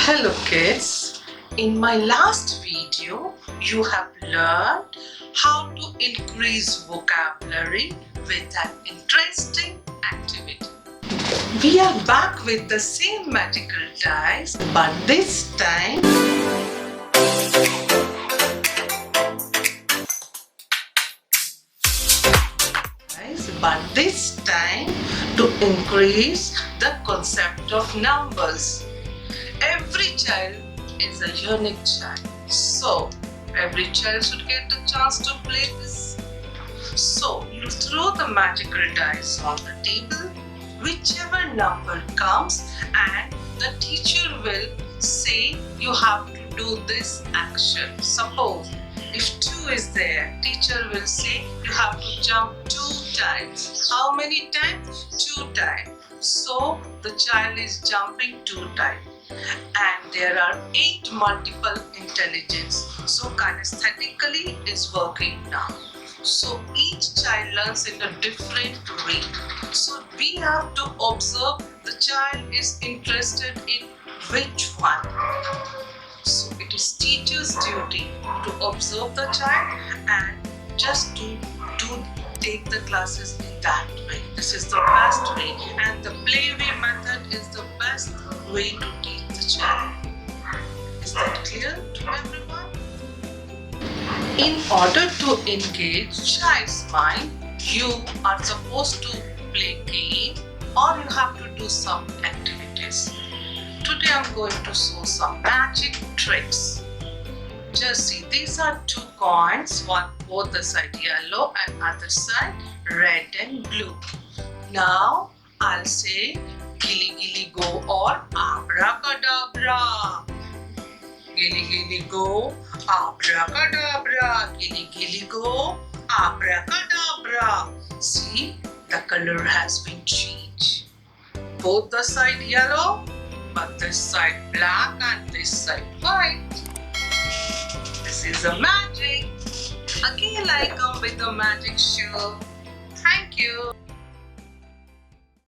Hello kids, in my last video you have learned how to increase vocabulary with an interesting activity. We are back with the same magical dice, but this time to increase the concept of numbers. Every child is a unique child, so every child should get a chance to play this. So you throw the magical dice on the table, whichever number comes, and the teacher will say you have to do this action. Suppose if 2 is there, teacher will say you have to jump 2 times. How many times? 2 times. So the child is jumping 2 times. And there are 8 multiple intelligence. So kinesthetically is working now. So each child learns in a different way. So we have to observe the child is interested in which one. So it is teacher's duty to observe the child and just to take the classes in that way. This is the best way, and the playway method is the best way to teach the child. Is that clear to everyone? In order to engage child's mind, you are supposed to play game or you have to do some activities. Today I'm going to show some magic tricks. Just see, these are 2 coins, one both the side yellow and other side red and blue. Now I'll say gilly gilly go or abracadabra. Gilly gilly go, abracadabra. Gilly gilly go, abracadabra. See, the color has been changed. Both the side yellow, but this side black and this side white. This is a magic. Again I come with a magic show. Thank you.